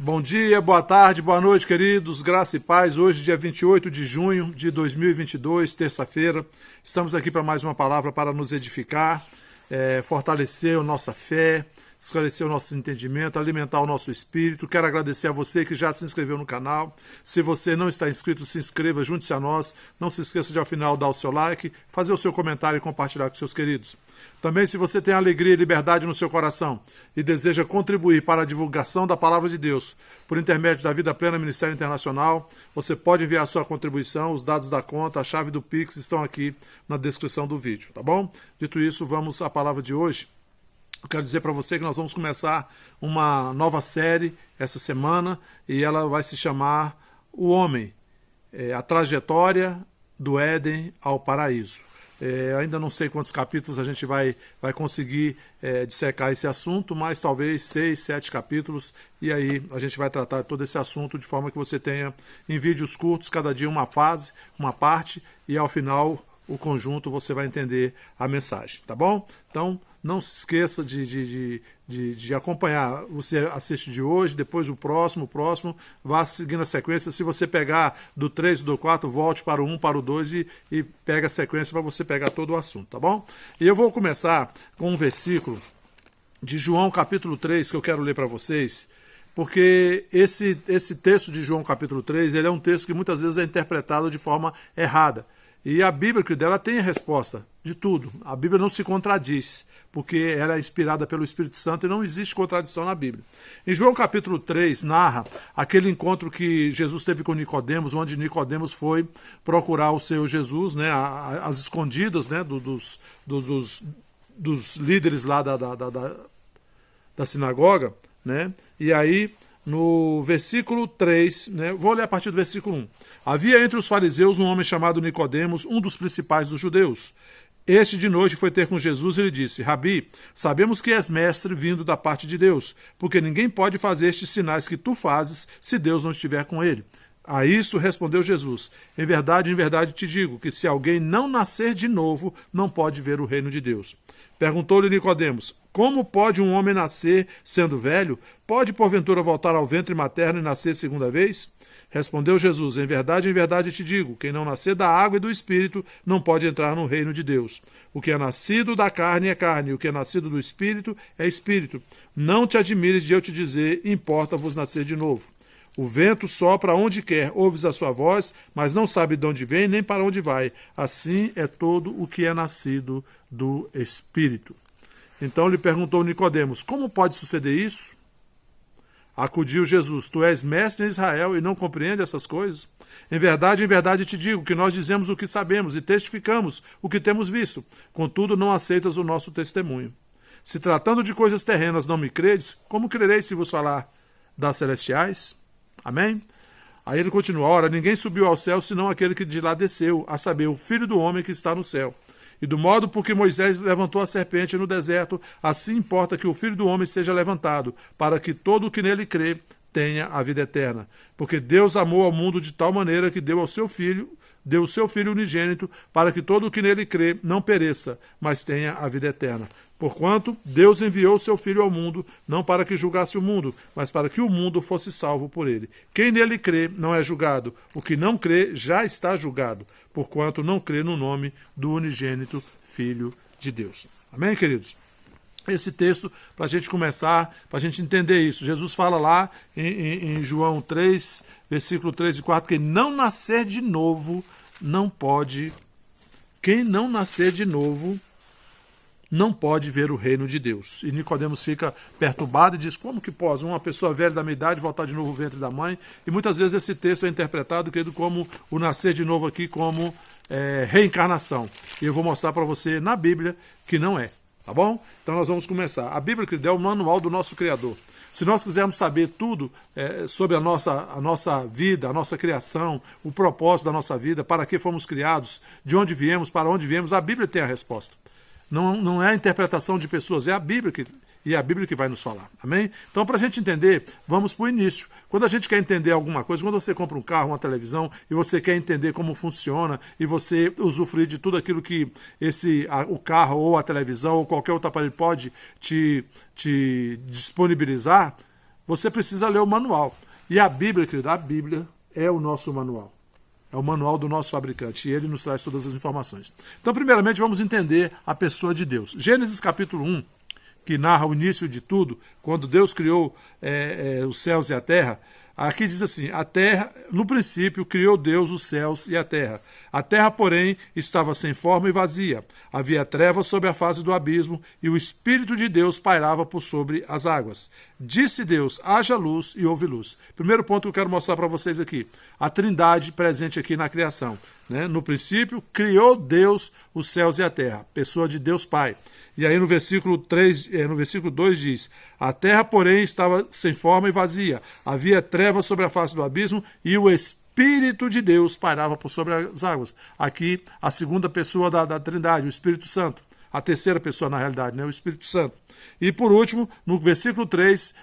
Bom dia, boa tarde, boa noite, queridos, graça e paz. Hoje, dia 28 de junho de 2022, terça-feira, estamos aqui para mais uma palavra para nos edificar, fortalecer a nossa fé, esclarecer o nosso entendimento, alimentar o nosso espírito. Quero agradecer a você que já se inscreveu no canal. Se você não está inscrito, se inscreva, junte-se a nós. Não se esqueça de, ao final, dar o seu like, fazer o seu comentário e compartilhar com seus queridos. Também, se você tem alegria e liberdade no seu coração e deseja contribuir para a divulgação da Palavra de Deus por intermédio da Vida Plena Ministério Internacional, você pode enviar a sua contribuição. Os dados da conta, a chave do Pix estão aqui na descrição do vídeo, tá bom? Dito isso, vamos à palavra de hoje. Eu quero dizer para você que nós vamos começar uma nova série essa semana e ela vai se chamar O Homem, a trajetória do Éden ao paraíso. Ainda não sei quantos capítulos a gente vai conseguir dissecar esse assunto, mas talvez 6, 7 capítulos, e aí a gente vai tratar todo esse assunto de forma que você tenha em vídeos curtos, cada dia uma fase, uma parte, e ao final o conjunto você vai entender a mensagem, tá bom? Então, não se esqueça de acompanhar. Você assiste de hoje, depois o próximo, vá seguindo a sequência. Se você pegar do 3 do 4, volte para o 1, para o 2 e pega a sequência para você pegar todo o assunto, tá bom? E eu vou começar com um versículo de João capítulo 3 que eu quero ler para vocês, porque esse texto de João capítulo 3, ele é um texto que muitas vezes é interpretado de forma errada. E a Bíblia, que dela tem a resposta de tudo. A Bíblia não se contradiz, porque ela é inspirada pelo Espírito Santo e não existe contradição na Bíblia. Em João capítulo 3, narra aquele encontro que Jesus teve com Nicodemos, onde Nicodemos foi procurar o seu Jesus, né, às escondidas, né, dos líderes lá da sinagoga, né? E aí, no versículo 3, né, vou ler a partir do versículo 1. Havia entre os fariseus um homem chamado Nicodemos, um dos principais dos judeus. Este de noite foi ter com Jesus e lhe disse: Rabi, sabemos que és mestre vindo da parte de Deus, porque ninguém pode fazer estes sinais que tu fazes se Deus não estiver com ele. A isto respondeu Jesus: em verdade te digo, que se alguém não nascer de novo, não pode ver o reino de Deus. Perguntou-lhe Nicodemos: como pode um homem nascer sendo velho? Pode porventura voltar ao ventre materno e nascer segunda vez? Respondeu Jesus: em verdade te digo, quem não nascer da água e do Espírito não pode entrar no reino de Deus. O que é nascido da carne é carne, e o que é nascido do Espírito é Espírito. Não te admires de eu te dizer: importa-vos nascer de novo. O vento sopra onde quer, ouves a sua voz, mas não sabe de onde vem nem para onde vai. Assim é todo o que é nascido do Espírito. Então lhe perguntou Nicodemos: como pode suceder isso? Acudiu Jesus: tu és mestre em Israel e não compreende essas coisas? Em verdade te digo que nós dizemos o que sabemos e testificamos o que temos visto. Contudo, não aceitas o nosso testemunho. Se tratando de coisas terrenas não me credes, como crereis se vos falar das celestiais? Amém? Aí ele continua: ora, ninguém subiu ao céu senão aquele que de lá desceu, a saber, o Filho do homem que está no céu. E do modo por que Moisés levantou a serpente no deserto, assim importa que o Filho do homem seja levantado, para que todo o que nele crê tenha a vida eterna. Porque Deus amou ao mundo de tal maneira que deu o seu Filho unigênito, para que todo o que nele crê não pereça, mas tenha a vida eterna. Porquanto Deus enviou o seu Filho ao mundo, não para que julgasse o mundo, mas para que o mundo fosse salvo por ele. Quem nele crê não é julgado, o que não crê já está julgado, porquanto não crê no nome do unigênito Filho de Deus. Amém, queridos? Esse texto, para a gente começar, para a gente entender isso. Jesus fala lá em João 3, versículo 3 e 4, que não nascer de novo não pode. Quem não nascer de novo não pode ver o reino de Deus. E Nicodemos fica perturbado e diz: como que pode uma pessoa velha da minha idade voltar de novo ao ventre da mãe? E muitas vezes esse texto é interpretado, querido, como o nascer de novo aqui, como reencarnação. E eu vou mostrar para você na Bíblia que não é. Tá bom? Então nós vamos começar. A Bíblia, querido, é o manual do nosso Criador. Se nós quisermos saber tudo sobre a nossa vida, a nossa criação, o propósito da nossa vida, para que fomos criados, de onde viemos, para onde viemos, a Bíblia tem a resposta. Não é a interpretação de pessoas, é a Bíblia que vai nos falar. Amém? Então, para a gente entender, vamos para o início. Quando a gente quer entender alguma coisa, quando você compra um carro, uma televisão, e você quer entender como funciona, e você usufruir de tudo aquilo que o carro, ou a televisão, ou qualquer outro aparelho pode te disponibilizar, você precisa ler o manual. E a Bíblia, querido, a Bíblia é o nosso manual. É o manual do nosso fabricante e ele nos traz todas as informações. Então, primeiramente, vamos entender a pessoa de Deus. Gênesis capítulo 1, que narra o início de tudo, quando Deus criou os céus e a terra, aqui diz assim, a terra, no princípio, criou Deus os céus e a terra. A terra, porém, estava sem forma e vazia. Havia trevas sobre a face do abismo e o Espírito de Deus pairava por sobre as águas. Disse Deus, haja luz e houve luz. Primeiro ponto que eu quero mostrar para vocês aqui, a trindade presente aqui na criação. Né? No princípio, criou Deus os céus e a terra, pessoa de Deus Pai. E aí no versículo 2 diz, a terra, porém, estava sem forma e vazia. Havia trevas sobre a face do abismo e o Espírito de Deus pairava por sobre as águas. Aqui, a segunda pessoa da Trindade, o Espírito Santo. A terceira pessoa, na realidade, né? O Espírito Santo. E por último, no versículo 3,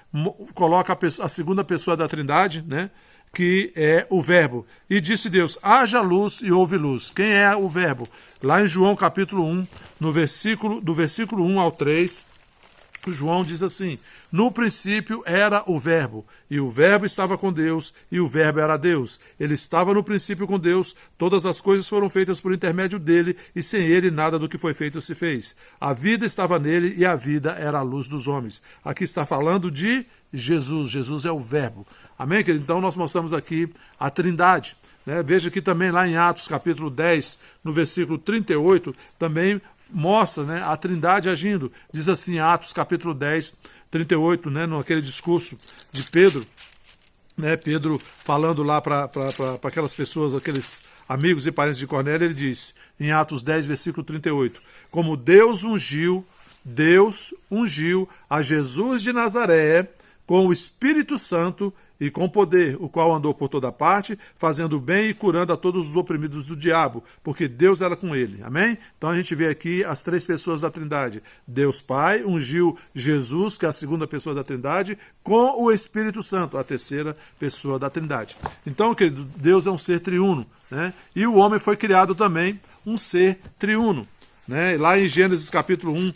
coloca a segunda pessoa da Trindade, né? Que é o verbo. E disse Deus, haja luz e houve luz. Quem é o verbo? Lá em João capítulo 1, do versículo 1 ao 3, João diz assim, no princípio era o verbo, e o verbo estava com Deus, e o verbo era Deus. Ele estava no princípio com Deus, todas as coisas foram feitas por intermédio dele, e sem ele nada do que foi feito se fez. A vida estava nele, e a vida era a luz dos homens. Aqui está falando de Jesus, Jesus é o verbo. Amém, querido? Então nós mostramos aqui a Trindade. Né? Veja que também lá em Atos capítulo 10, no versículo 38, também mostra, né, a Trindade agindo. Diz assim, Atos capítulo 10, 38, né, naquele discurso de Pedro, né, Pedro falando lá para aquelas pessoas, aqueles amigos e parentes de Cornélio, ele diz, em Atos 10, versículo 38, como Deus ungiu a Jesus de Nazaré com o Espírito Santo e com poder, o qual andou por toda parte, fazendo bem e curando a todos os oprimidos do diabo, porque Deus era com ele. Amém? Então a gente vê aqui as três pessoas da Trindade. Deus Pai ungiu Jesus, que é a segunda pessoa da Trindade, com o Espírito Santo, a terceira pessoa da Trindade. Então, querido, Deus é um ser triuno, né? E o homem foi criado também um ser triuno. Né? Lá em Gênesis capítulo 1,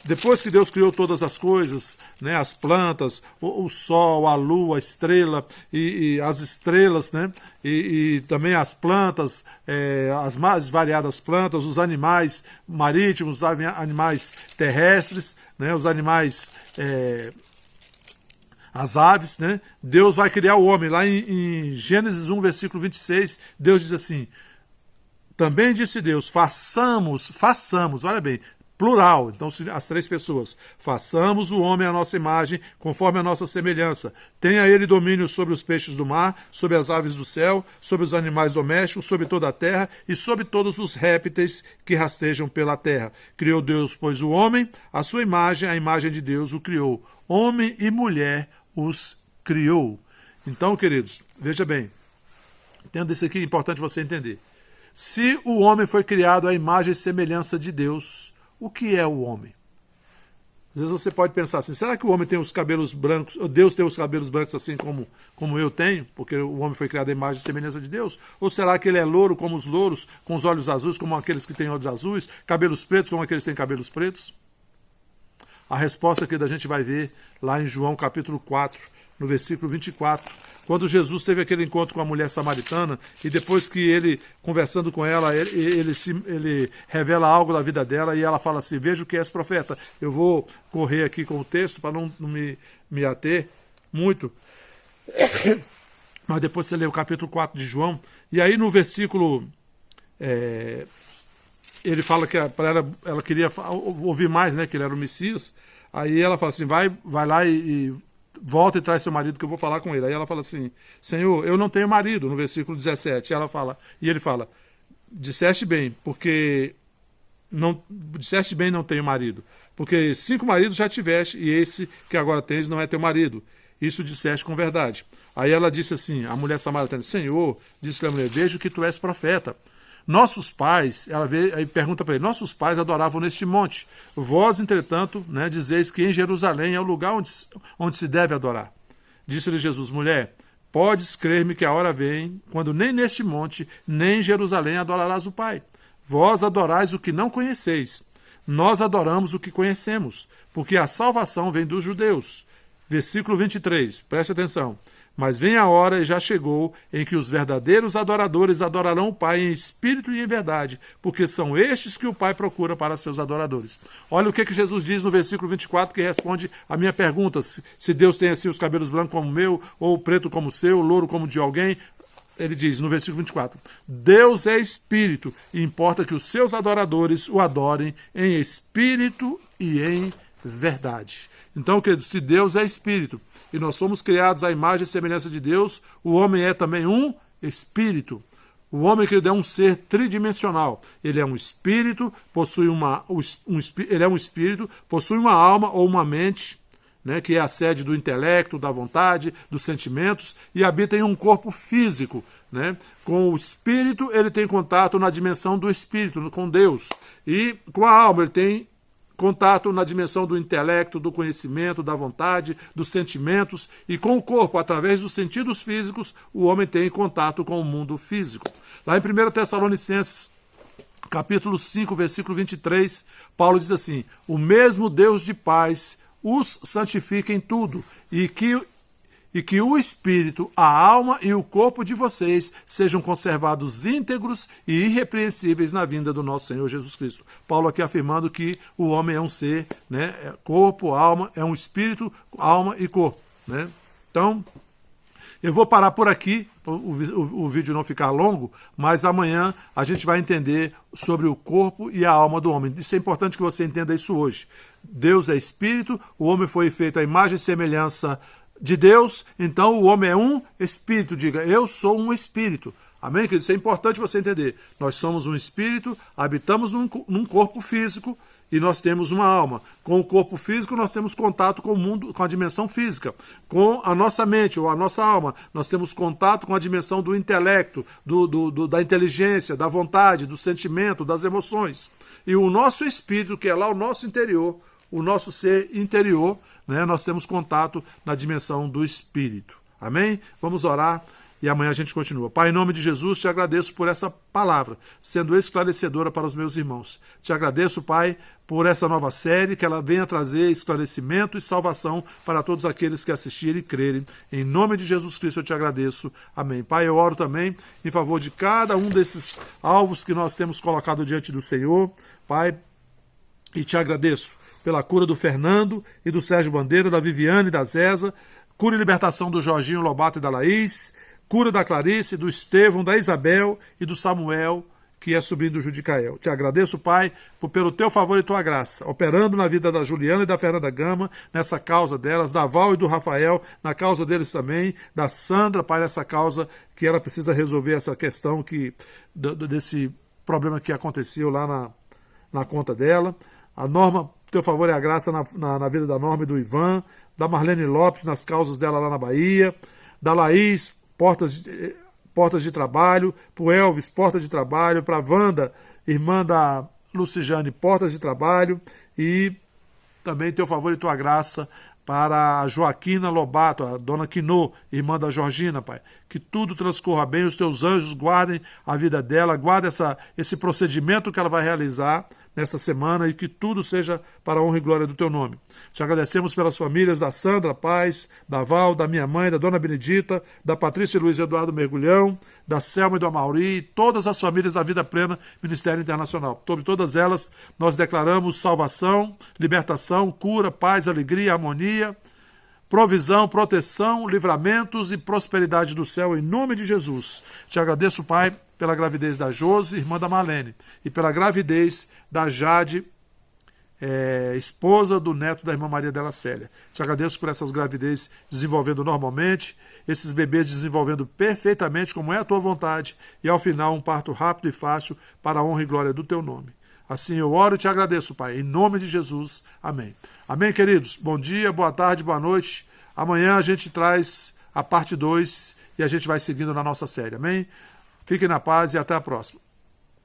depois que Deus criou todas as coisas, né, as plantas, o sol, a lua, a estrela e as estrelas, né, e também as plantas, as mais variadas plantas, os animais marítimos, os animais terrestres, né, os animais, as aves, né, Deus vai criar o homem. Lá em Gênesis 1, versículo 26, Deus diz assim, também disse Deus, façamos, olha bem, plural, então as três pessoas. Façamos o homem à nossa imagem, conforme a nossa semelhança. Tenha ele domínio sobre os peixes do mar, sobre as aves do céu, sobre os animais domésticos, sobre toda a terra e sobre todos os répteis que rastejam pela terra. Criou Deus, pois, o homem, a sua imagem, a imagem de Deus o criou. Homem e mulher os criou. Então, queridos, veja bem, entenda isso aqui, é importante você entender. Se o homem foi criado à imagem e semelhança de Deus, o que é o homem? Às vezes você pode pensar assim, será que o homem tem os cabelos brancos, ou Deus tem os cabelos brancos assim como eu tenho, porque o homem foi criado à imagem e semelhança de Deus? Ou será que ele é louro como os louros, com os olhos azuis como aqueles que têm olhos azuis, cabelos pretos como aqueles que têm cabelos pretos? A resposta que a gente vai ver lá em João capítulo 4, no versículo 24, quando Jesus teve aquele encontro com a mulher samaritana, e depois que ele, conversando com ela, ele revela algo da vida dela, e ela fala assim, vejo que és profeta. Eu vou correr aqui com o texto para não me ater muito, mas depois você lê o capítulo 4 de João, e aí no versículo, ele fala que para ela queria ouvir mais, né, que ele era o Messias, aí ela fala assim, vai lá e volta e traz seu marido que eu vou falar com ele. Aí ela fala assim, Senhor, eu não tenho marido, no versículo 17. E ele fala, disseste bem, não tenho marido, porque 5 maridos já tiveste, e esse que agora tens não é teu marido. Isso disseste com verdade. Aí ela disse assim, a mulher samaritana, Senhor, disse a mulher, vejo que tu és profeta. Nossos pais, aí pergunta para ele, nossos pais adoravam neste monte. Vós, entretanto, né, dizeis que em Jerusalém é o lugar onde se deve adorar. Disse-lhe Jesus, mulher, podes crer-me que a hora vem, quando nem neste monte, nem em Jerusalém adorarás o Pai. Vós adorais o que não conheceis. Nós adoramos o que conhecemos, porque a salvação vem dos judeus. Versículo 23, preste atenção. Mas vem a hora, e já chegou, em que os verdadeiros adoradores adorarão o Pai em espírito e em verdade, porque são estes que o Pai procura para seus adoradores. Olha o que Jesus diz no versículo 24, que responde a minha pergunta, se Deus tem assim os cabelos brancos como o meu, ou preto como o seu, louro como o de alguém. Ele diz no versículo 24, Deus é espírito, e importa que os seus adoradores o adorem em espírito e em verdade. Então, queridos, se Deus é espírito, e nós fomos criados à imagem e semelhança de Deus, o homem é também um espírito. O homem, querido, é um ser tridimensional. Ele é um espírito, possui possui uma alma ou uma mente, né, que é a sede do intelecto, da vontade, dos sentimentos, e habita em um corpo físico. Né? Com o espírito, ele tem contato na dimensão do espírito, com Deus. E com a alma, ele tem contato na dimensão do intelecto, do conhecimento, da vontade, dos sentimentos, e com o corpo, através dos sentidos físicos, o homem tem contato com o mundo físico. Lá em 1 Tessalonicenses, capítulo 5, versículo 23, Paulo diz assim, o mesmo Deus de paz os santifique em tudo, e que o espírito, a alma e o corpo de vocês sejam conservados íntegros e irrepreensíveis na vinda do nosso Senhor Jesus Cristo. Paulo aqui afirmando que o homem é um ser, né? Corpo, alma, é um espírito, alma e corpo. Né? Então, eu vou parar por aqui, o vídeo não ficar longo, mas amanhã a gente vai entender sobre o corpo e a alma do homem. Isso é importante que você entenda isso hoje. Deus é espírito, o homem foi feito à imagem e semelhança de Deus, então o homem é um espírito. Diga, eu sou um espírito. Amém, querido? Isso é importante você entender. Nós somos um espírito, habitamos num corpo físico e nós temos uma alma. Com o corpo físico nós temos contato com o mundo, com a dimensão física. Com a nossa mente ou a nossa alma, nós temos contato com a dimensão do intelecto, da inteligência, da vontade, do sentimento, das emoções. E o nosso espírito, que é lá o nosso interior, o nosso ser interior, né, nós temos contato na dimensão do espírito. Amém? Vamos orar e amanhã a gente continua. Pai, em nome de Jesus, te agradeço por essa palavra, sendo esclarecedora para os meus irmãos. Te agradeço, Pai, por essa nova série, que ela venha trazer esclarecimento e salvação para todos aqueles que assistirem e crerem. Em nome de Jesus Cristo eu te agradeço. Amém. Pai, eu oro também em favor de cada um desses alvos que nós temos colocado diante do Senhor. Pai, e te agradeço pela cura do Fernando e do Sérgio Bandeira, da Viviane e da Zeza, cura e libertação do Jorginho Lobato e da Laís, cura da Clarice, do Estevão, da Isabel e do Samuel, que é sobrinho do Judicael. Te agradeço, Pai, pelo teu favor e tua graça, operando na vida da Juliana e da Fernanda Gama, nessa causa delas, da Val e do Rafael, na causa deles também, da Sandra, Pai, nessa causa que ela precisa resolver essa questão desse problema que aconteceu lá na conta dela. A Norma, teu favor e a graça na vida da Norma e do Ivan, da Marlene Lopes, nas causas dela lá na Bahia, da Laís, portas de trabalho, para o Elvis, porta de trabalho, para a Wanda, irmã da Lucijane, portas de trabalho, e também teu favor e tua graça para a Joaquina Lobato, a dona Quinô, irmã da Georgina, Pai. Que tudo transcorra bem, os teus anjos guardem a vida dela, guardem esse procedimento que ela vai realizar nesta semana e que tudo seja para a honra e glória do teu nome. Te agradecemos pelas famílias da Sandra Paz, da Val, da minha mãe, da dona Benedita, da Patrícia e Luiz Eduardo Mergulhão, da Selma e do Amauri, e todas as famílias da Vida Plena Ministério Internacional. Sobre todas elas, nós declaramos salvação, libertação, cura, paz, alegria, harmonia, provisão, proteção, livramentos e prosperidade do céu, em nome de Jesus. Te agradeço, Pai, pela gravidez da Josi, irmã da Marlene, e pela gravidez da Jade, esposa do neto da irmã Maria Della Célia. Te agradeço por essas gravidez desenvolvendo normalmente, esses bebês desenvolvendo perfeitamente como é a tua vontade, e ao final um parto rápido e fácil para a honra e glória do teu nome. Assim eu oro e te agradeço, Pai, em nome de Jesus. Amém. Amém, queridos? Bom dia, boa tarde, boa noite. Amanhã a gente traz a parte 2 e a gente vai seguindo na nossa série. Amém? Fiquem na paz e até a próxima.